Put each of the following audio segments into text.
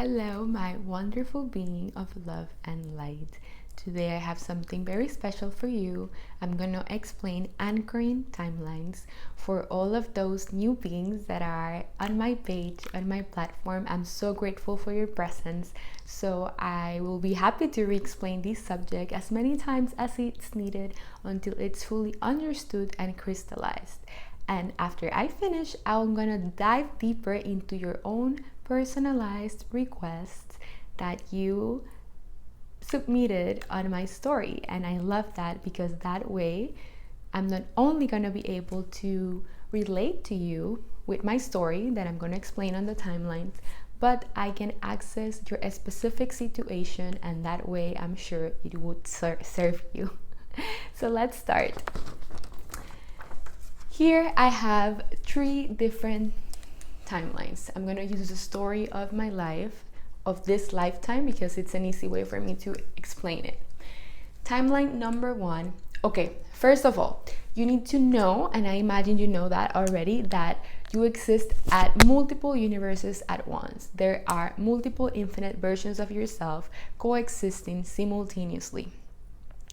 Hello, my wonderful being of love and light. Today I have something very special for you. I'm going to explain anchoring timelines for all of those new beings that are on my page, on my platform. I'm so grateful for your presence. So I will be happy to re-explain this subject as many times as it's needed until it's fully understood and crystallized. And after I finish, I'm gonna dive deeper into your own personalized requests that you submitted on my story. And I love that because that way I'm not only gonna be able to relate to you with my story that I'm gonna explain on the timelines, but I can access your specific situation, and that way I'm sure it would serve you. So let's start. Here I have 3 different timelines. I'm going to use the story of my life, of this lifetime, because it's an easy way for me to explain it. Timeline number 1. Okay, first of all, you need to know, and I imagine you know that already, that you exist at multiple universes at once. There are multiple infinite versions of yourself coexisting simultaneously.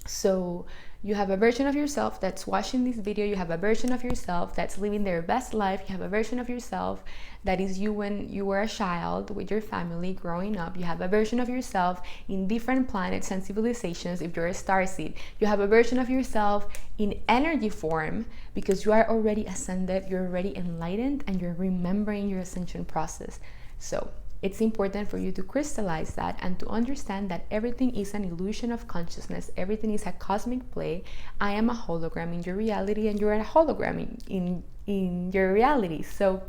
So you have a version of yourself that's watching this video, you have a version of yourself that's living their best life, you have a version of yourself that is you when you were a child with your family growing up, you have a version of yourself in different planets and civilizations if you're a starseed, you have a version of yourself in energy form because you are already ascended, you're already enlightened, and you're remembering your ascension process. So it's important for you to crystallize that and to understand that everything is an illusion of consciousness. Everything is a cosmic play. I am a hologram in your reality, and you're a hologram in your reality. So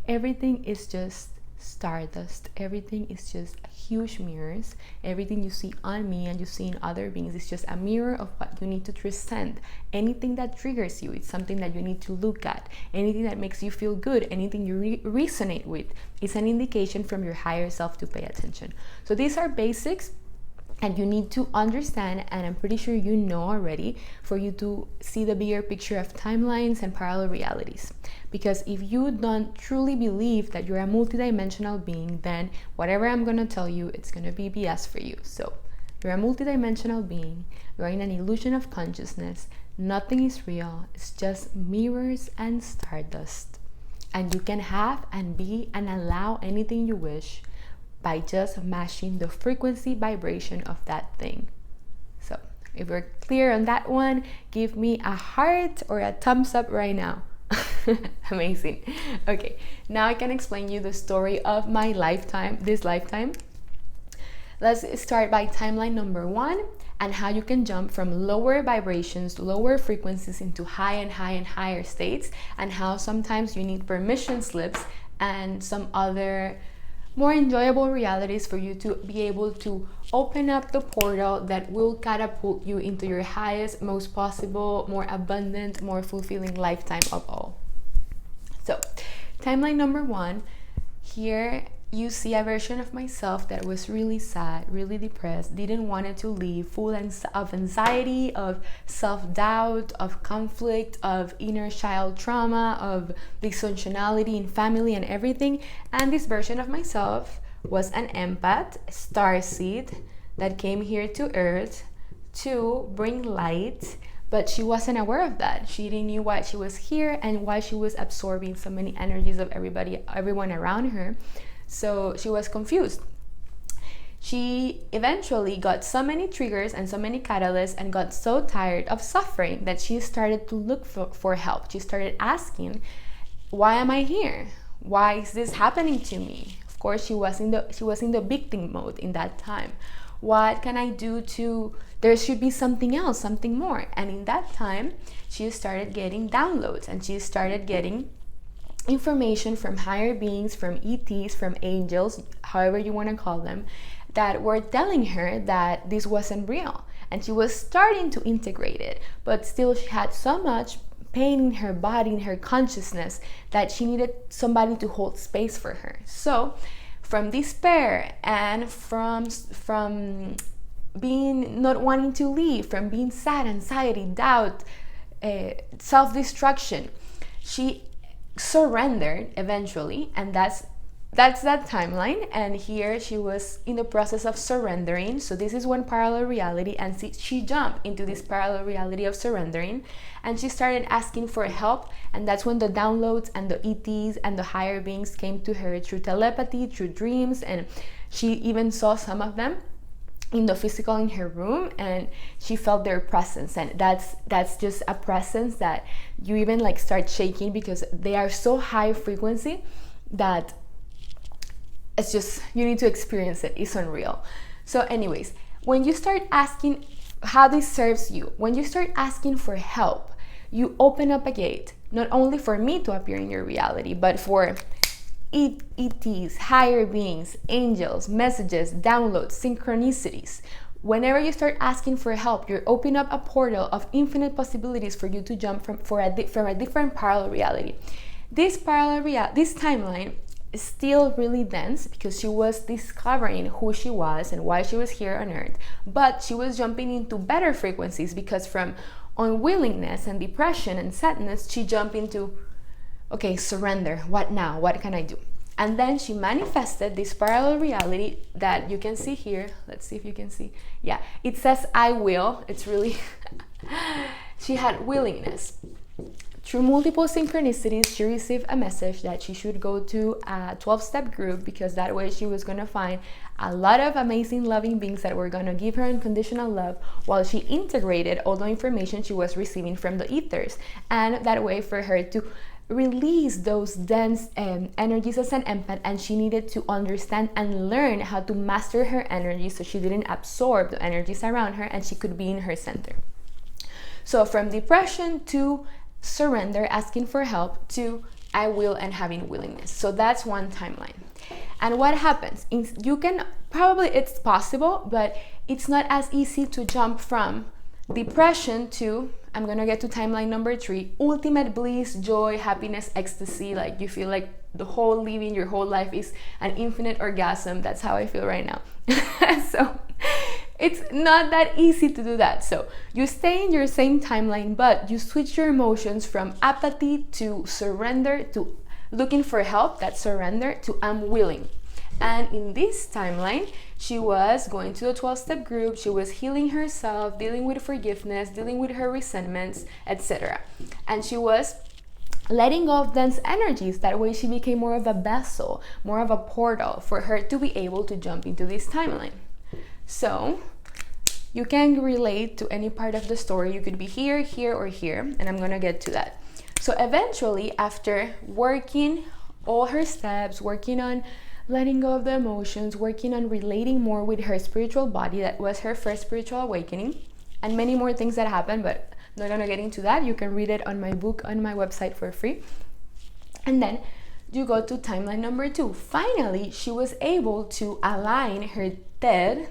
everything is just stardust. Everything is just huge mirrors. Everything you see on me and you see in other beings is just a mirror of what you need to transcend. Anything that triggers you, it's something that you need to look at. Anything that makes you feel good, anything you resonate with, is an indication from your higher self to pay attention. So these are basics, and you need to understand, and I'm pretty sure you know already, for you to see the bigger picture of timelines and parallel realities. Because if you don't truly believe that you're a multidimensional being, then whatever I'm going to tell you, it's going to be BS for you. So you're a multidimensional being, you're in an illusion of consciousness, nothing is real, it's just mirrors and stardust. And you can have and be and allow anything you wish by just matching the frequency vibration of that thing. So if we're clear on that one, give me a heart or a thumbs up right now. Amazing. Okay, now I can explain you the story of my lifetime, this lifetime. Let's start by timeline number 1 and how you can jump from lower vibrations, lower frequencies into high and higher states, and how sometimes you need permission slips and some other more enjoyable realities for you to be able to open up the portal that will catapult you into your highest, most possible, more abundant, more fulfilling lifetime of all. So, timeline number 1, here you see a version of myself that was really sad, really depressed, didn't want it to leave, full of anxiety, of self-doubt, of conflict, of inner child trauma, of dysfunctionality in family and everything. And this version of myself was an empath, starseed, that came here to Earth to bring light, but she wasn't aware of that. She didn't know why she was here and why she was absorbing so many energies of everyone around her. So she was confused. She eventually got so many triggers and so many catalysts and got so tired of suffering that she started to look for help. She started asking, why am I here? Why is this happening to me? Of course, she was in the victim mode in that time. What can I do there should be something else, something more. And in that time, she started getting downloads, and she started getting information from higher beings, from ETs, from angels, however you want to call them, that were telling her that this wasn't real. And she was starting to integrate it, but still she had so much pain in her body, in her consciousness, that she needed somebody to hold space for her. So from despair and from being not wanting to leave, from being sad, anxiety, doubt, self-destruction, she surrendered eventually, and that's that's that timeline. And here she was in the process of surrendering. So this is one parallel reality, and she jumped into this parallel reality of surrendering, and she started asking for help. And that's when the downloads and the ETs and the higher beings came to her through telepathy, through dreams, and she even saw some of them in the physical in her room, and she felt their presence. And that's just a presence that you even like start shaking, because they are so high frequency that it's just, you need to experience it. It's unreal. So anyways, when you start asking how this serves you, when you start asking for help, you open up a gate, not only for me to appear in your reality, but for ETs, higher beings, angels, messages, downloads, synchronicities. Whenever you start asking for help, you're opening up a portal of infinite possibilities for you to jump from a different parallel reality. This timeline is still really dense, because she was discovering who she was and why she was here on earth, but she was jumping into better frequencies, because from unwillingness and depression and sadness, she jumped into, okay, surrender. What now? What can I do? And then she manifested this parallel reality that you can see here. Let's see if you can see. Yeah, it says I will. It's really she had willingness. Through multiple synchronicities, she received a message that she should go to a 12-step group, because that way she was going to find a lot of amazing loving beings that were going to give her unconditional love, while she integrated all the information she was receiving from the ethers. And that way for her to release those dense energies as an empath, and she needed to understand and learn how to master her energy, so she didn't absorb the energies around her and she could be in her center. So from depression to surrender, asking for help, to I will and having willingness. So that's one timeline. And what happens? You can probably, it's possible, but it's not as easy to jump from depression to, I'm gonna get to timeline number 3, ultimate bliss, joy, happiness, ecstasy. Like you feel like the whole living, your whole life is an infinite orgasm. That's how I feel right now. So it's not that easy to do that. So you stay in your same timeline, but you switch your emotions from apathy to surrender, to looking for help, that's surrender, to I'm willing. And in this timeline, she was going to the 12-step group, she was healing herself, dealing with forgiveness, dealing with her resentments, etc. And she was letting go of dense energies. That way she became more of a vessel, more of a portal for her to be able to jump into this timeline. So you can relate to any part of the story. You could be here, here, or here, and I'm gonna get to that. So eventually, after working all her steps, working on letting go of the emotions, working on relating more with her spiritual body, that was her first spiritual awakening, and many more things that happened, but I'm not gonna get into that. You can read it on my book on my website for free. And then you go to timeline number 2. Finally, she was able to align her dead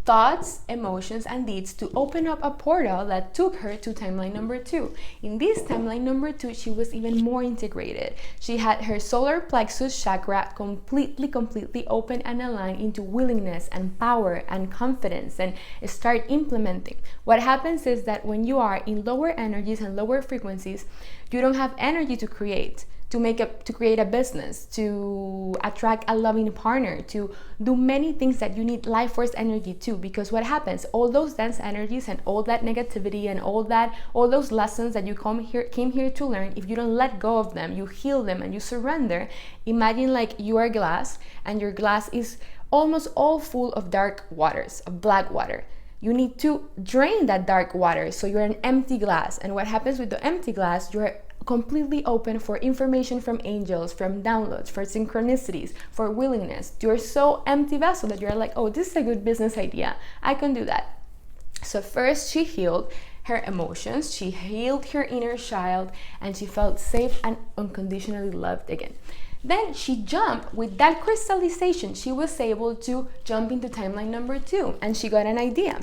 thoughts, emotions, and deeds to open up a portal that took her to timeline number 2. In this timeline number 2, she was even more integrated. She had her solar plexus chakra completely open and aligned into willingness and power and confidence, and start implementing. What happens is that when you are in lower energies and lower frequencies, you don't have energy to create, to create a business, to attract a loving partner, to do many things that you need life force energy to. Because what happens, all those dense energies and all that negativity and all those lessons that you came here to learn, if you don't let go of them, you heal them and you surrender. Imagine like you are glass, and your glass is almost all full of dark waters, of black water. You need to drain that dark water, so you're an empty glass. And what happens with the empty glass, you're completely open for information from angels, from downloads, for synchronicities, for willingness. You're so empty vessel that you're like, oh, this is a good business idea, I can do that. So first she healed her emotions, she healed her inner child, and she felt safe and unconditionally loved again. Then she jumped with that crystallization. She was able to jump into timeline number 2, and she got an idea.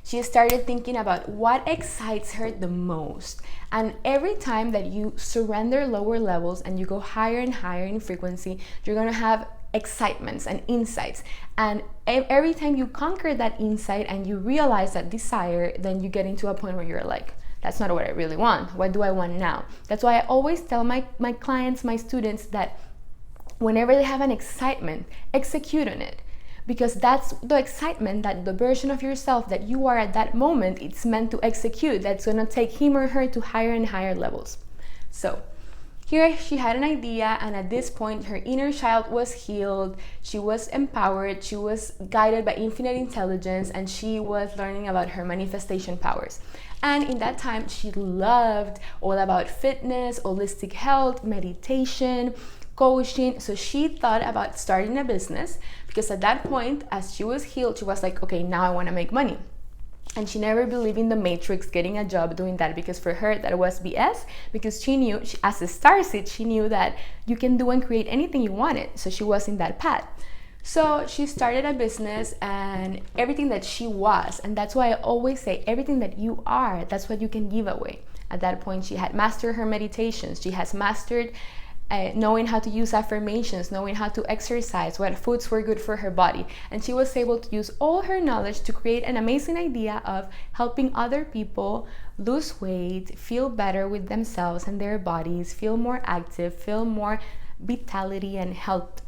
She started thinking about what excites her the most. And every time that you surrender lower levels and you go higher and higher in frequency, you're gonna have excitements and insights. And every time you conquer that insight and you realize that desire, then you get into a point where you're like, that's not what I really want. What do I want now? That's why I always tell my clients, my students, that whenever they have an excitement, execute on it. Because that's the excitement that the version of yourself that you are at that moment, it's meant to execute. That's going to take him or her to higher and higher levels. So here she had an idea, and at this point her inner child was healed, she was empowered, she was guided by infinite intelligence, and she was learning about her manifestation powers. And in that time she loved all about fitness, holistic health, meditation, coaching. So she thought about starting a business, because at that point, as she was healed, she was like, okay, now I want to make money. And she never believed in the matrix, getting a job, doing that, because for her that was BS, because she knew, as a starseed, she knew that you can do and create anything you wanted. So she was in that path. So she started a business, and everything that she was, and that's why I always say everything that you are, that's what you can give away. At that point, she had mastered her meditations. She has mastered knowing how to use affirmations, knowing how to exercise, what foods were good for her body. And she was able to use all her knowledge to create an amazing idea of helping other people lose weight, feel better with themselves and their bodies, feel more active, feel more vitality and health.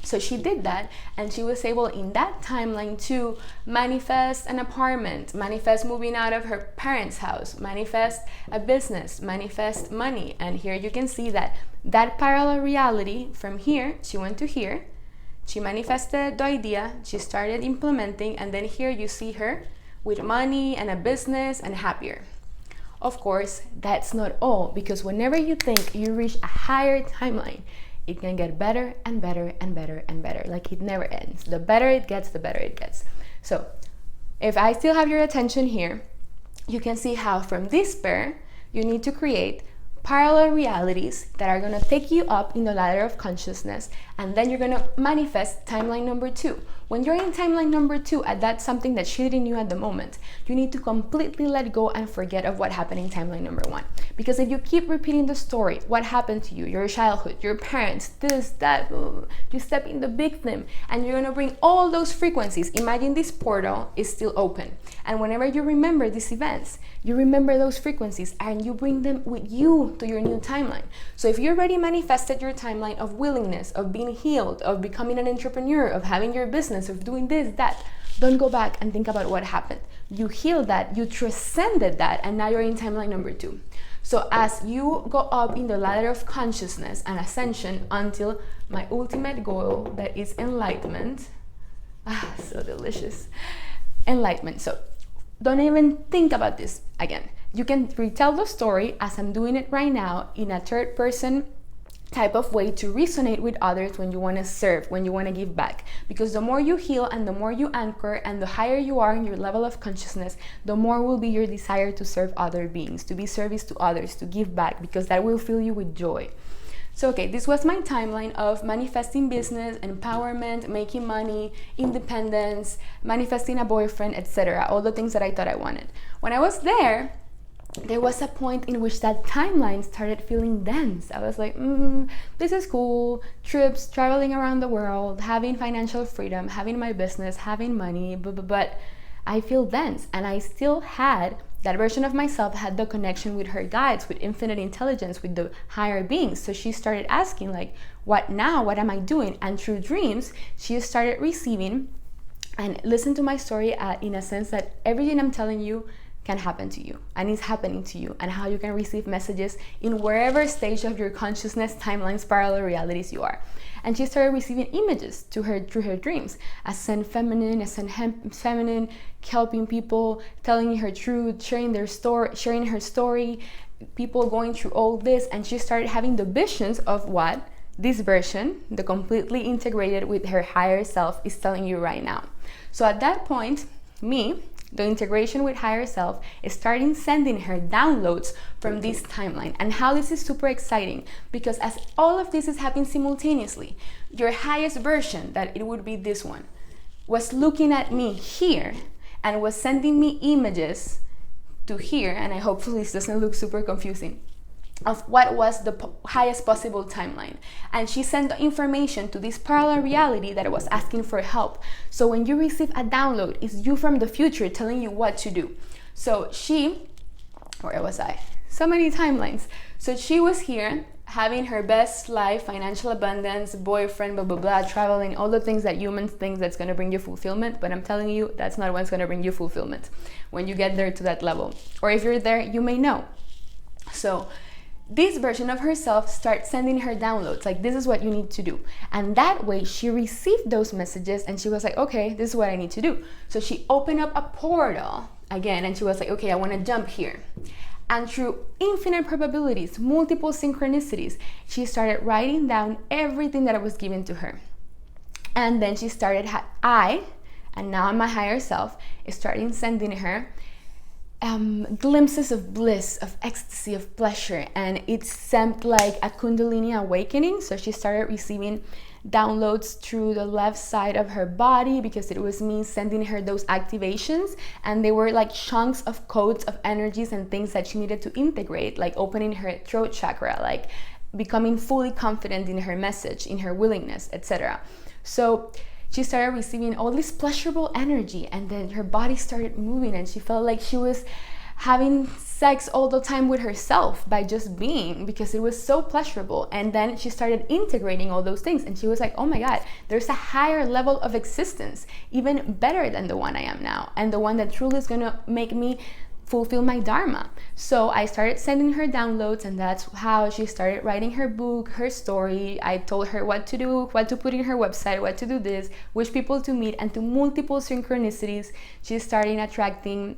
So she did that, and she was able in that timeline to manifest an apartment, manifest moving out of her parents' house, manifest a business, manifest money. And here you can see that parallel reality, from here, she went to here, she manifested the idea, she started implementing, and then here you see her with money and a business and happier. Of course, that's not all, because whenever you think you reach a higher timeline, it can get better and better and better and better. Like, it never ends. The better it gets, the better it gets. So if I still have your attention here, you can see how from this pair, you need to create parallel realities that are going to take you up in the ladder of consciousness, and then you're going to manifest timeline number 2. When you're in timeline number 2, and that's something that she didn't know at the moment, you need to completely let go and forget of what happened in timeline number 1. Because if you keep repeating the story, what happened to you, your childhood, your parents, this, that, you step in the victim, and you're going to bring all those frequencies. Imagine this portal is still open, and whenever you remember these events, you remember those frequencies and you bring them with you to your new timeline. So if you already manifested your timeline of willingness, of being healed, of becoming an entrepreneur, of having your business, of doing this, that, don't go back and think about what happened. You healed that, you transcended that, and now you're in timeline number 2. So as you go up in the ladder of consciousness and ascension until my ultimate goal, that is enlightenment. So delicious. Enlightenment. So don't even think about this again. You can retell the story as I'm doing it right now in a third person type of way to resonate with others when you want to serve, when you want to give back. Because the more you heal and the more you anchor and the higher you are in your level of consciousness, the more will be your desire to serve other beings, to be service to others, to give back, because that will fill you with joy. So okay, this was my timeline of manifesting business, empowerment, making money, independence, manifesting a boyfriend, etc. All the things that I thought I wanted. When I was there was a point in which that timeline started feeling dense. I was like, this is cool, trips, traveling around the world, having financial freedom, having my business, having money, but I feel dense. And I still had, that version of myself had the connection with her guides, with infinite intelligence, with the higher beings. So she started asking, like, what now? What am I doing? And through dreams, she started receiving and listen to my story in a sense that everything I'm telling you can happen to you, and it's happening to you, and how you can receive messages in wherever stage of your consciousness, timelines, parallel realities you are. And she started receiving images through her dreams, ascend feminine, helping people, telling her truth, sharing her story, people going through all this. And she started having the visions of what this version, the completely integrated with her higher self, is telling you right now. So at that point, the integration with higher self is starting sending her downloads from this timeline. And how this is super exciting, because as all of this is happening simultaneously, your highest version, that it would be this one, was looking at me here and was sending me images to here, and I hopefully this doesn't look super confusing, of what was the highest possible timeline. And she sent the information to this parallel reality that was asking for help. So when you receive a download, it's you from the future telling you what to do. So where was I? So many timelines. So she was here having her best life, financial abundance, boyfriend, blah, blah, blah, traveling, all the things that humans think that's going to bring you fulfillment. But I'm telling you, that's not what's going to bring you fulfillment when you get there to that level. Or if you're there, you may know. So this version of herself starts sending her downloads, like, this is what you need to do. And that way she received those messages and she was like, okay, this is what I need to do. So she opened up a portal again and she was like, okay, I want to jump here. And through infinite probabilities, multiple synchronicities, she started writing down everything that was given to her. And then she started, and now my higher self, is starting sending her glimpses of bliss, of ecstasy, of pleasure. And it seemed like a Kundalini awakening. So she started receiving downloads through the left side of her body, because it was me sending her those activations, and they were like chunks of codes of energies and things that she needed to integrate, like opening her throat chakra, like becoming fully confident in her message, in her willingness, etc. So she started receiving all this pleasurable energy, and then her body started moving and she felt like she was having sex all the time with herself by just being, because it was so pleasurable. And then she started integrating all those things and she was like, oh my God, there's a higher level of existence, even better than the one I am now, and the one that truly is gonna make me fulfill my dharma. So I started sending her downloads, and that's how she started writing her book, her story. I told her what to do, what to put in her website, what to do this, which people to meet, and to multiple synchronicities, she started attracting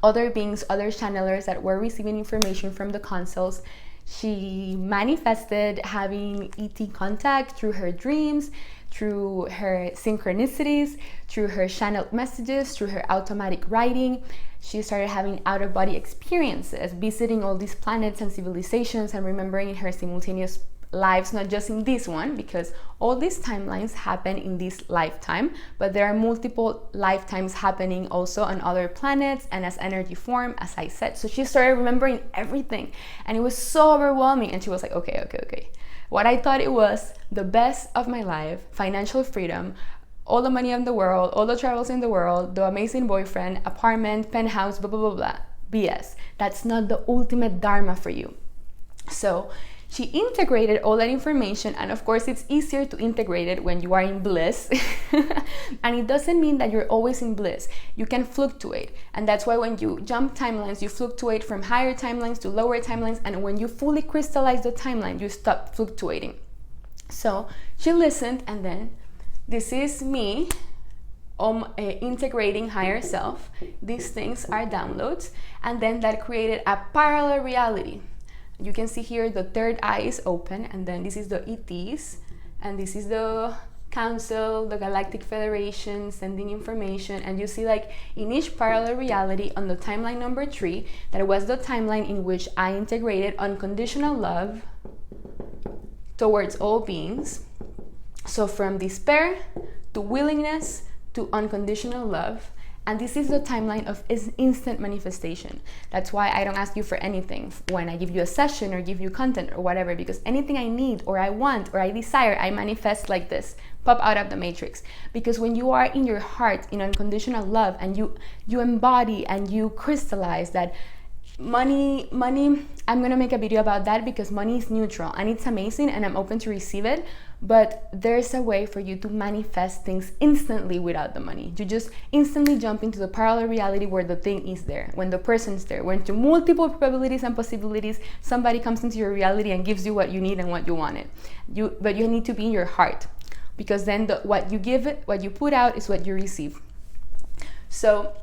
other beings, other channelers that were receiving information from the consults. She manifested having ET contact through her dreams, through her synchronicities, through her channeled messages, through her automatic writing. She started having out-of-body experiences, visiting all these planets and civilizations, and remembering her simultaneous lives, not just in this one, because all these timelines happen in this lifetime, but there are multiple lifetimes happening also on other planets and as energy form, as I said. So she started remembering everything, and it was so overwhelming. And she was like, okay. What I thought it was the best of my life, financial freedom, all the money in the world, all the travels in the world, the amazing boyfriend, apartment, penthouse, blah, blah, blah, blah. BS. That's not the ultimate dharma for you. So she integrated all that information, and of course it's easier to integrate it when you are in bliss. And it doesn't mean that you're always in bliss. You can fluctuate, and that's why when you jump timelines, you fluctuate from higher timelines to lower timelines, and when you fully crystallize the timeline, you stop fluctuating. So she listened, and then this is me integrating higher self. These things are downloads, and then that created a parallel reality. You can see here the third eye is open, and then this is the ETs, and this is the Council, the Galactic Federation sending information. And you see, like, in each parallel reality on the timeline number 3, that was the timeline in which I integrated unconditional love towards all beings. So from despair to willingness to unconditional love. And this is the timeline of instant manifestation. That's why I don't ask you for anything when I give you a session or give you content or whatever, because anything I need or I want or I desire, I manifest like this, pop out of the matrix. Because when you are in your heart in unconditional love, and you embody and you crystallize that money, I'm gonna make a video about that, because money is neutral and it's amazing and I'm open to receive it. But there's a way for you to manifest things instantly without the money. You just instantly jump into the parallel reality where the thing is there, when the person's there, when through multiple probabilities and possibilities, somebody comes into your reality and gives you what you need and what you wanted. But you need to be in your heart, because then what you give it, what you put out, is what you receive. So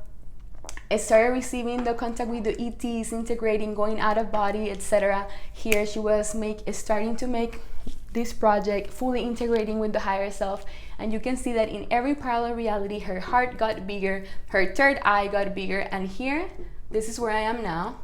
I started receiving the contact with the ETs, integrating, going out of body, etc. Here she was starting to make this project, fully integrating with the higher self. And you can see that in every parallel reality, her heart got bigger, her third eye got bigger. And here, this is where I am now,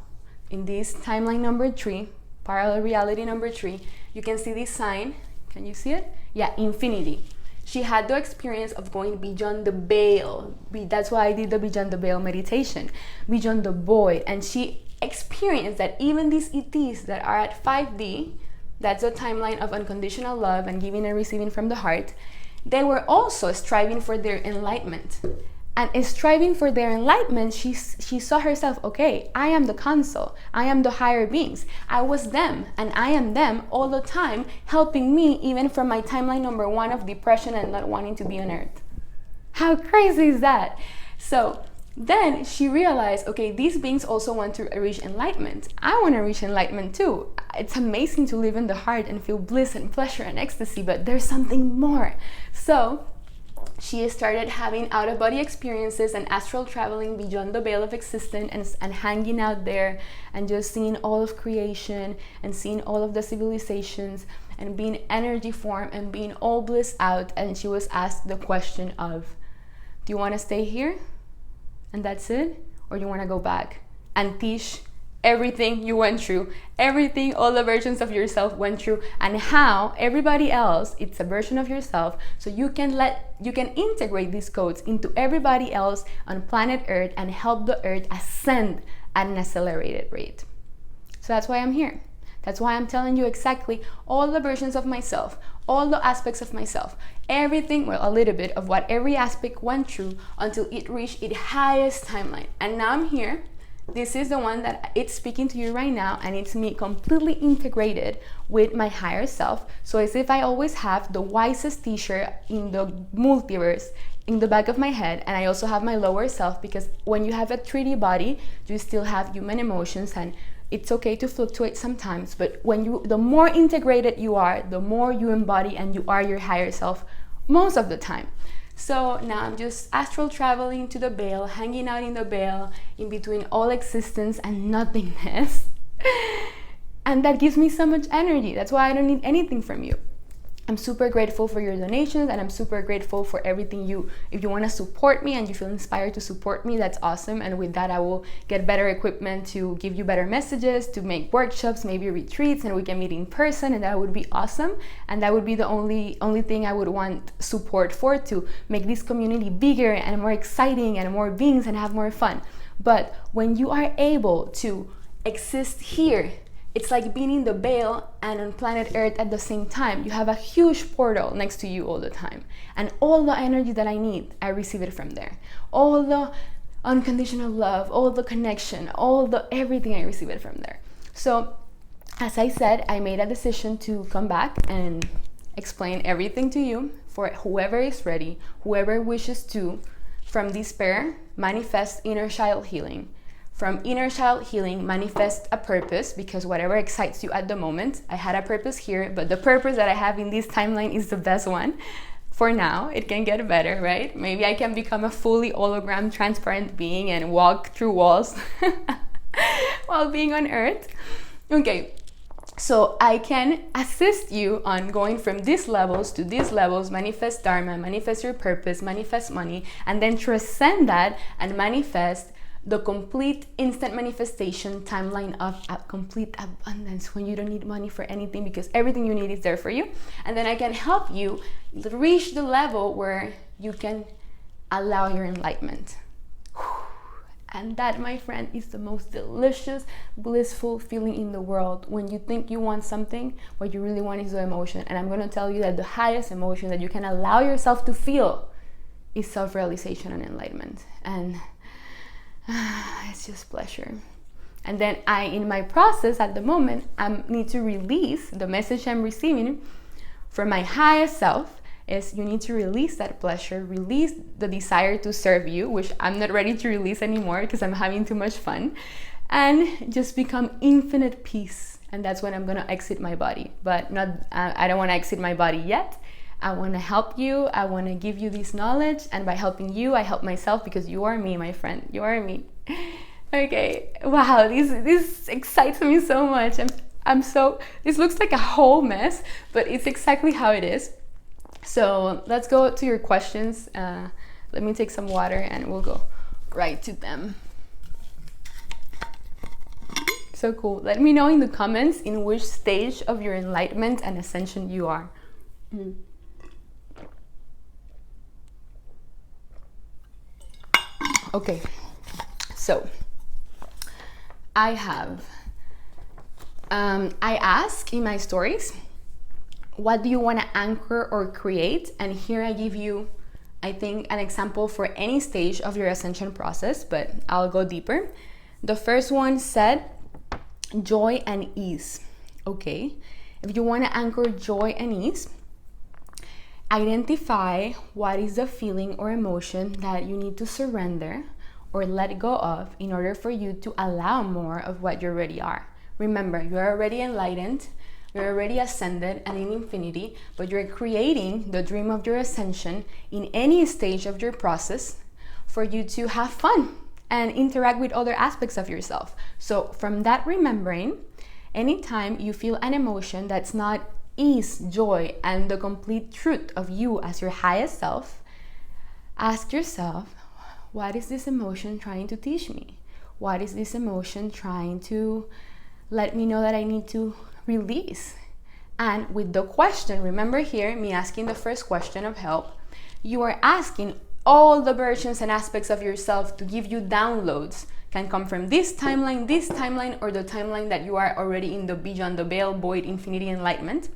in this timeline number 3, parallel reality number 3. You can see this sign. Can you see it? Yeah, infinity. She had the experience of going beyond the veil. That's why I did the beyond the veil meditation, beyond the void. And she experienced that even these ETs that are at 5D, that's a timeline of unconditional love and giving and receiving from the heart, they were also striving for their enlightenment. and striving for their enlightenment, she saw herself, okay, I am the console, I am the higher beings, I was them and I am them all the time, helping me even from my timeline number 1 of depression and not wanting to be on earth. How crazy is that? So then she realized, okay, these beings also want to reach enlightenment. I want to reach enlightenment too. It's amazing to live in the heart and feel bliss and pleasure and ecstasy, but there's something more. So she started having out-of-body experiences and astral traveling beyond the veil of existence, and hanging out there and just seeing all of creation and seeing all of the civilizations and being energy form and being all bliss out. And she was asked the question of, do you want to stay here and that's it, or do you want to go back and teach everything you went through, everything all the versions of yourself went through, and how everybody else, it's a version of yourself, so you can integrate these codes into everybody else on planet Earth and help the Earth ascend at an accelerated rate. So that's why I'm here. That's why I'm telling you exactly all the versions of myself, all the aspects of myself, everything, well, a little bit of what every aspect went through until it reached its highest timeline. And now I'm here. This is the one that it's speaking to you right now, and it's me completely integrated with my higher self. So as if I always have the wisest teacher in the multiverse in the back of my head, and I also have my lower self, because when you have a 3D body, you still have human emotions, and it's okay to fluctuate sometimes, but the more integrated you are, the more you embody and you are your higher self most of the time. So now I'm just astral traveling to the veil, hanging out in the veil, in between all existence and nothingness. And that gives me so much energy. That's why I don't need anything from you. I'm super grateful for your donations, and I'm super grateful for everything if you want to support me and you feel inspired to support me, that's awesome. And with that, I will get better equipment to give you better messages, to make workshops, maybe retreats, and we can meet in person, and that would be awesome. And that would be the only thing I would want support for, to make this community bigger and more exciting and more beings and have more fun. But when you are able to exist here, it's like being in the veil and on planet Earth at the same time. You have a huge portal next to you all the time. And all the energy that I need, I receive it from there. All the unconditional love, all the connection, everything, I receive it from there. So, as I said, I made a decision to come back and explain everything to you for whoever is ready, whoever wishes to, from despair, manifest inner child healing. From inner child healing, manifest a purpose, because whatever excites you at the moment, I had a purpose here, but the purpose that I have in this timeline is the best one. For now, it can get better, right? Maybe I can become a fully hologram, transparent being and walk through walls while being on Earth. Okay, so I can assist you on going from these levels to these levels, manifest Dharma, manifest your purpose, manifest money, and then transcend that and manifest the complete instant manifestation timeline of a complete abundance, when you don't need money for anything because everything you need is there for you. And then I can help you reach the level where you can allow your enlightenment. And that, my friend, is the most delicious, blissful feeling in the world. When you think you want something, what you really want is the emotion. And I'm going to tell you that the highest emotion that you can allow yourself to feel is self-realization and enlightenment. And it's just pleasure. And then in my process at the moment, I need to release the message I'm receiving from my highest self. Is you need to release that pleasure, release the desire to serve you, which I'm not ready to release anymore because I'm having too much fun, and just become infinite peace. And that's when I'm gonna exit my body. But I don't want to exit my body yet. I want to help you. I want to give you this knowledge, and by helping you, I help myself, because you are me, my friend. You are me. Okay. Wow. This excites me so much. This looks like a whole mess, but it's exactly how it is. So let's go to your questions. Let me take some water and we'll go right to them. So cool. Let me know in the comments in which stage of your enlightenment and ascension you are. Okay, so I ask in my stories, what do you want to anchor or create? And here I give you I think an example for any stage of your ascension process, but I'll go deeper. The first one said joy and ease. Okay, if you want to anchor joy and ease, identify what is the feeling or emotion that you need to surrender or let go of in order for you to allow more of what you already are. Remember, you're already enlightened, you're already ascended and in infinity, but you're creating the dream of your ascension in any stage of your process for you to have fun and interact with other aspects of yourself. So from that remembering, anytime you feel an emotion that's not ease, joy, and the complete truth of you as your highest self, ask yourself, what is this emotion trying to teach me? What is this emotion trying to let me know that I need to release? And with the question, remember here, me asking the first question of help, you are asking all the versions and aspects of yourself to give you downloads. Can come from this timeline, or the timeline that you are already in the beyond the veil, void, infinity, enlightenment.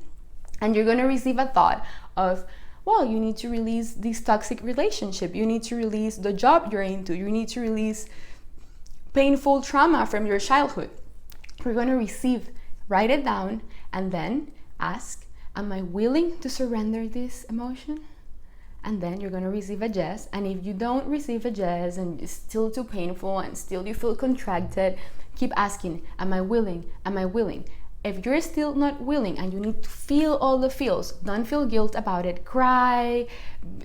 And you're going to receive a thought of, well, you need to release this toxic relationship. You need to release the job you're into. You need to release painful trauma from your childhood. We're going to receive, write it down, and then ask, am I willing to surrender this emotion? And then you're going to receive a yes. And if you don't receive a yes and it's still too painful and still you feel contracted, keep asking, am I willing? Am I willing? If you're still not willing and you need to feel all the feels, don't feel guilt about it. Cry,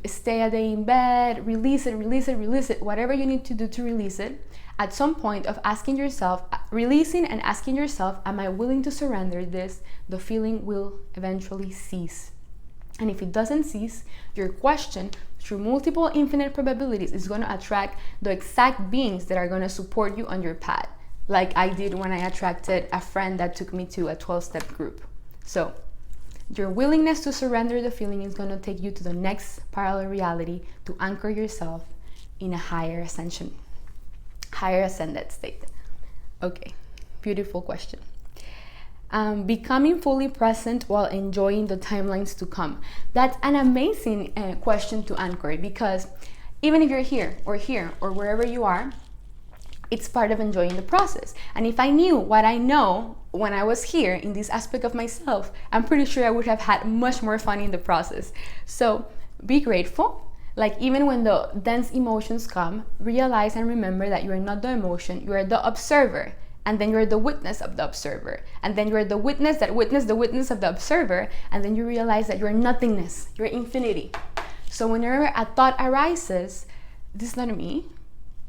stay a day in bed, release it, whatever you need to do to release it. At some point of asking yourself, releasing and asking yourself, am I willing to surrender this? The feeling will eventually cease. And if it doesn't cease, your question, through multiple infinite probabilities, is going to attract the exact beings that are going to support you on your path. Like I did when I attracted a friend that took me to a 12-step group. So your willingness to surrender the feeling is going to take you to the next parallel reality to anchor yourself in a higher ascension, higher ascended state. Okay, beautiful question. Becoming fully present while enjoying the timelines to come. That's an amazing question to anchor, because even if you're here or wherever you are, it's part of enjoying the process. And if I knew what I know when I was here in this aspect of myself, I'm pretty sure I would have had much more fun in the process. So be grateful. Like even when the dense emotions come, realize and remember that you are not the emotion, you are the observer. And then you're the witness of the observer. And then you're the witness that witnessed the witness of the observer. And then you realize that you're nothingness, you're infinity. So whenever a thought arises, this is not me.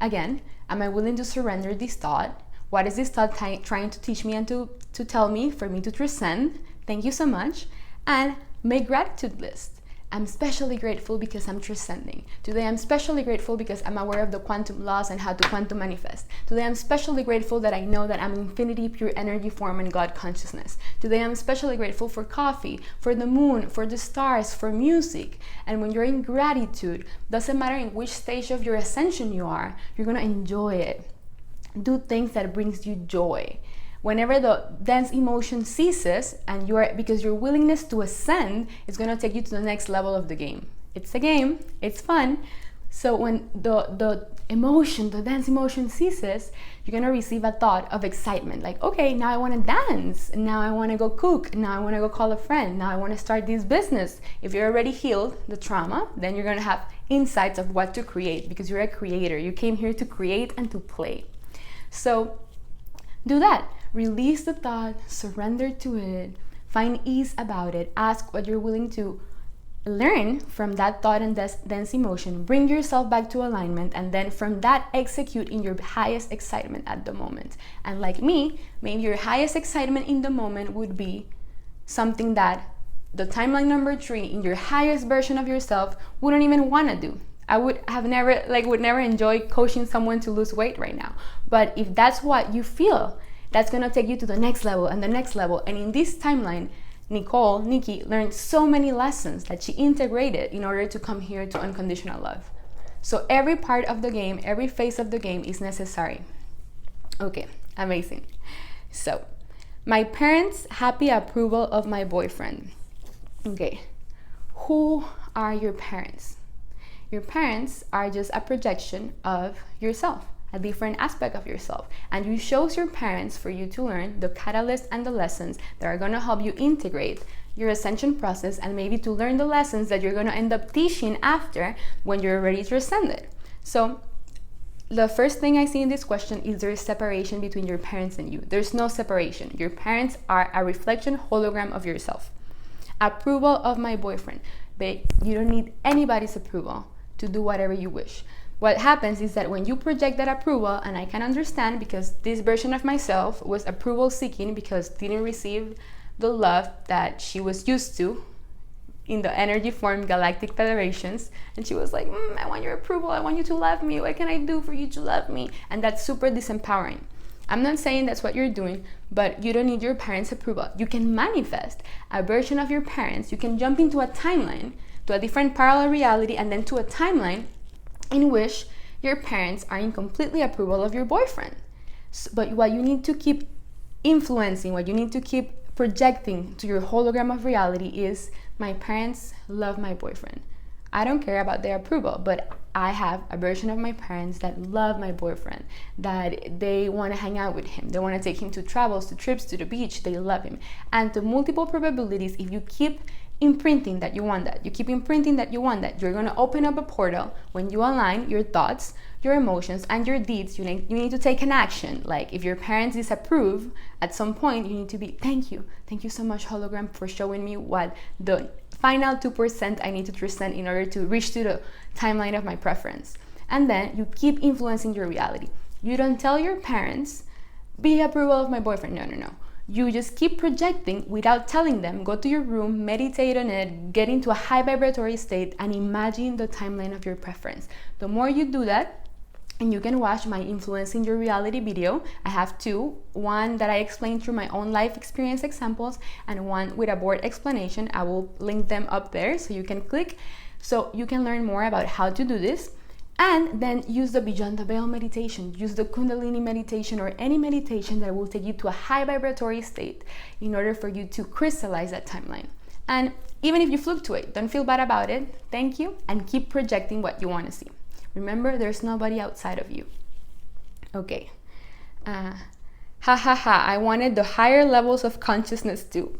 Again, am I willing to surrender this thought? What is this thought trying to teach me and to tell me for me to transcend? Thank you so much. And make gratitude list. I'm especially grateful because I'm transcending. Today I'm especially grateful because I'm aware of the quantum laws and how to quantum manifest. Today I'm especially grateful that I know that I'm infinity, pure energy form, and God consciousness. Today I'm especially grateful for coffee, for the moon, for the stars, for music. And when you're in gratitude, doesn't matter in which stage of your ascension you are, you're gonna enjoy it. Do things that brings you joy. Whenever the dense emotion ceases, and because your willingness to ascend is going to take you to the next level of the game. It's a game, it's fun. So when the dense emotion ceases, you're going to receive a thought of excitement. Like, okay, now I want to dance. Now I want to go cook. Now I want to go call a friend. Now I want to start this business. If you're already healed the trauma, then you're going to have insights of what to create, because you're a creator. You came here to create and to play. So do that. Release the thought, surrender to it, find ease about it, ask what you're willing to learn from that thought and dense emotion, bring yourself back to alignment, and then from that execute in your highest excitement at the moment. And like me, maybe your highest excitement in the moment would be something that the timeline number 3 in your highest version of yourself wouldn't even want to do. I would never enjoy coaching someone to lose weight right now. But if that's what you feel, that's going to take you to the next level and the next level. And in this timeline, Nicky, learned so many lessons that she integrated in order to come here to unconditional love. So every part of the game, every phase of the game is necessary. Okay, amazing. So, my parents' happy approval of my boyfriend. Okay, who are your parents? Your parents are just a projection of yourself, a different aspect of yourself. And you chose your parents for you to learn the catalyst and the lessons that are going to help you integrate your ascension process, and maybe to learn the lessons that you're going to end up teaching after when you're ready to ascend it. So the first thing I see in this question is there is separation between your parents and you. There's no separation. Your parents are a reflection hologram of yourself. Approval of my boyfriend. Babe, you don't need anybody's approval to do whatever you wish. What happens is that when you project that approval, and I can understand because this version of myself was approval seeking because didn't receive the love that she was used to in the energy form galactic federations, and she was like, I want your approval, I want you to love me, what can I do for you to love me? And that's super disempowering. I'm not saying that's what you're doing, but you don't need your parents' approval. You can manifest a version of your parents. You can jump into a timeline, to a different parallel reality, and then to a timeline in which your parents are in completely approval of your boyfriend. But what you need to keep influencing, what you need to keep projecting to your hologram of reality is, my parents love my boyfriend. I don't care about their approval, but I have a version of my parents that love my boyfriend, that they want to hang out with him, they want to take him to travels, to trips, to the beach, they love him. And to multiple probabilities, if you keep imprinting that you want that, you keep imprinting that you want that, you're going to open up a portal. When you align your thoughts, your emotions, and your deeds, you need to take an action. Like if your parents disapprove, at some point you need to be, thank you so much, hologram, for showing me what the final 2% I need to transcend in order to reach to the timeline of my preference. And then you keep influencing your reality. You don't tell your parents, be approval of my boyfriend. No. You just keep projecting without telling them. Go to your room, meditate on it, get into a high vibratory state, and imagine the timeline of your preference. The more you do that, and you can watch my Influencing Your Reality video. I have two, one that I explain through my own life experience examples, and one with a board explanation. I will link them up there so you can click, so you can learn more about how to do this. And then use the Beyond the Veil meditation, use the Kundalini meditation, or any meditation that will take you to a high vibratory state in order for you to crystallize that timeline. And even if you fluctuate, don't feel bad about it. Thank you, and keep projecting what you want to see. Remember, there's nobody outside of you. Okay. I wanted the higher levels of consciousness too.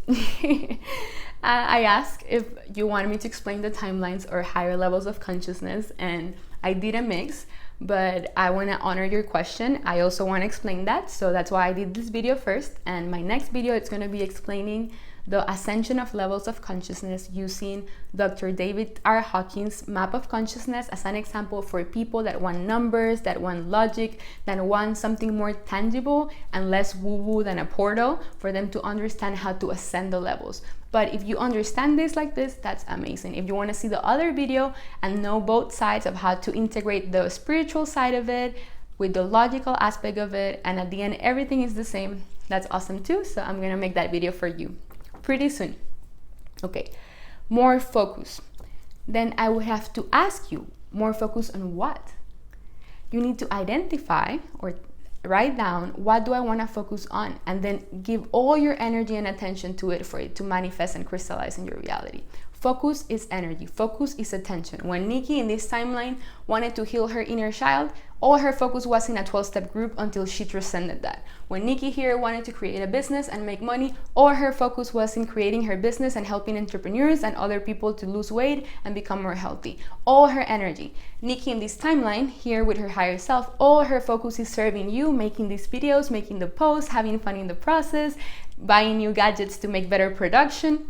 I asked if you wanted me to explain the timelines or higher levels of consciousness, and I did a mix, but I want to honor your question. I also want to explain that, so that's why I did this video first. And my next video, it's going to be explaining the ascension of levels of consciousness using Dr. David R. Hawkins' map of consciousness as an example for people that want numbers, that want logic, that want something more tangible and less woo-woo than a portal, for them to understand how to ascend the levels. But if you understand this like this, that's amazing. If you want to see the other video and know both sides of how to integrate the spiritual side of it with the logical aspect of it, and at the end everything is the same, that's awesome too. So I'm gonna make that video for you pretty soon. Okay, more focus. Then I would have to ask you, more focus on what? You need to identify or write down, what do I want to focus on? And then give all your energy and attention to it for it to manifest and crystallize in your reality. Focus is energy. Focus is attention. When Nikki in this timeline wanted to heal her inner child, all her focus was in a 12-step group until she transcended that. When Nikki here wanted to create a business and make money, all her focus was in creating her business and helping entrepreneurs and other people to lose weight and become more healthy. All her energy. Nikki in this timeline here with her higher self, all her focus is serving you, making these videos, making the posts, having fun in the process, buying new gadgets to make better production,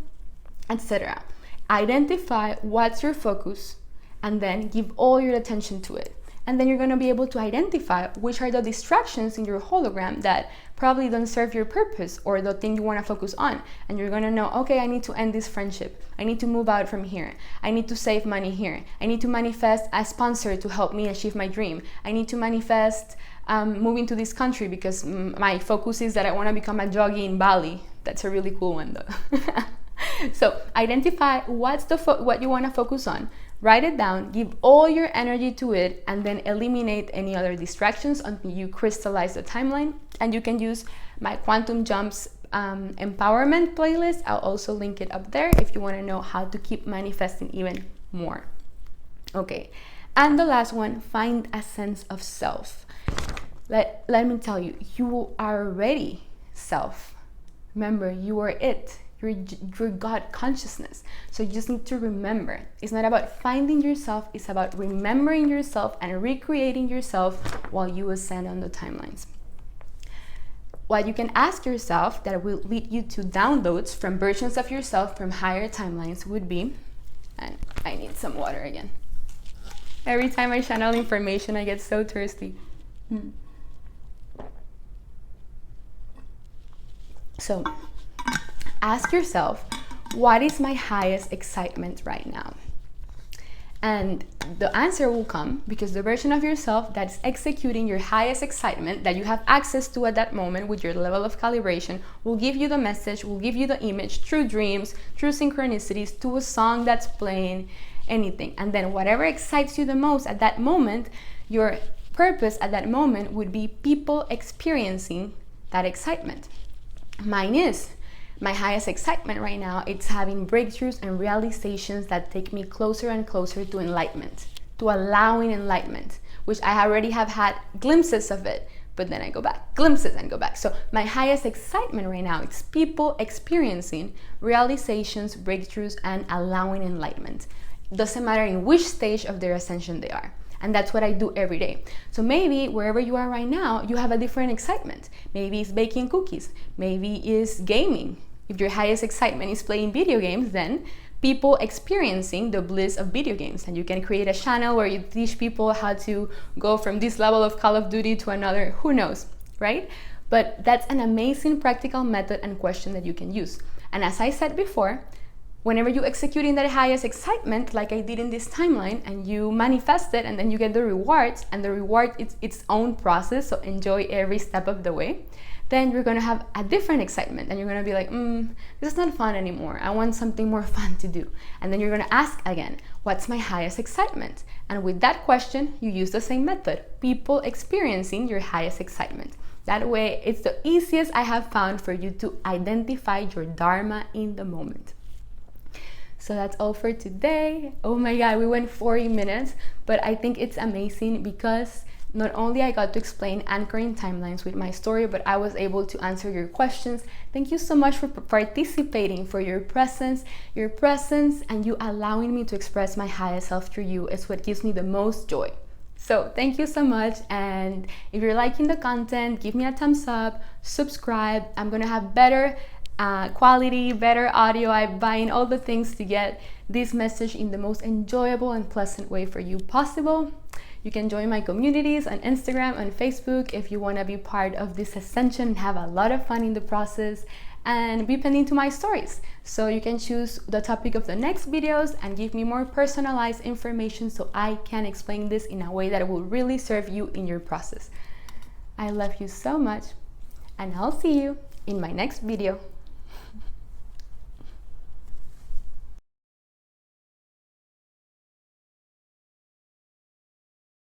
etc. Identify what's your focus and then give all your attention to it. And then you're going to be able to identify which are the distractions in your hologram that probably don't serve your purpose or the thing you want to focus on. And you're going to know, okay, I need to end this friendship. I need to move out from here. I need to save money here. I need to manifest a sponsor to help me achieve my dream. I need to manifest moving to this country because my focus is that I want to become a jockey in Bali. That's a really cool one though. So identify what you want to focus on. Write it down, give all your energy to it, and then eliminate any other distractions until you crystallize the timeline. And you can use my Quantum Jumps empowerment playlist. I'll also link it up there if you want to know how to keep manifesting even more. Okay, and the last one, find a sense of self. Let me tell you, you are already self. Remember, you are it. You're God consciousness. So you just need to remember. It's not about finding yourself, it's about remembering yourself and recreating yourself while you ascend on the timelines. What you can ask yourself that will lead you to downloads from versions of yourself from higher timelines would be, and I need some water again. Every time I channel information, I get so thirsty. So, ask yourself, what is my highest excitement right now? And the answer will come because the version of yourself that's executing your highest excitement that you have access to at that moment with your level of calibration will give you the message, will give you the image through dreams, through synchronicities, to a song that's playing, anything. And then whatever excites you the most at that moment, your purpose at that moment would be people experiencing that excitement. Mine is my highest excitement right now. It's having breakthroughs and realizations that take me closer and closer to enlightenment, to allowing enlightenment, which I already have had glimpses of it, but then I go back, glimpses and go back. So my highest excitement right now is people experiencing realizations, breakthroughs, and allowing enlightenment. Doesn't matter in which stage of their ascension they are. And that's what I do every day. So maybe wherever you are right now, you have a different excitement. Maybe it's baking cookies. Maybe it's gaming. If your highest excitement is playing video games, then people experiencing the bliss of video games. And you can create a channel where you teach people how to go from this level of Call of Duty to another, who knows, right? But that's an amazing practical method and question that you can use. And as I said before, whenever you execute in that highest excitement, like I did in this timeline, and you manifest it, and then you get the rewards, and the reward is its own process, so enjoy every step of the way, then you're gonna have a different excitement, and you're gonna be like, this is not fun anymore. I want something more fun to do. And then you're gonna ask again, what's my highest excitement? And with that question, you use the same method, people experiencing your highest excitement. That way, it's the easiest I have found for you to identify your Dharma in the moment. So that's all for today. Oh my God, we went 40 minutes, but I think it's amazing because not only I got to explain anchoring timelines with my story, but I was able to answer your questions. Thank you so much for participating, for your presence, and you allowing me to express my highest self through you is what gives me the most joy. So thank you so much, and if you're liking the content, give me a thumbs up, subscribe. I'm gonna have better quality, better audio. I'm buying all the things to get this message in the most enjoyable and pleasant way for you possible. You can join my communities on Instagram and Facebook if you want to be part of this ascension and have a lot of fun in the process, and be pending to my stories. So you can choose the topic of the next videos and give me more personalized information so I can explain this in a way that will really serve you in your process. I love you so much, and I'll see you in my next video.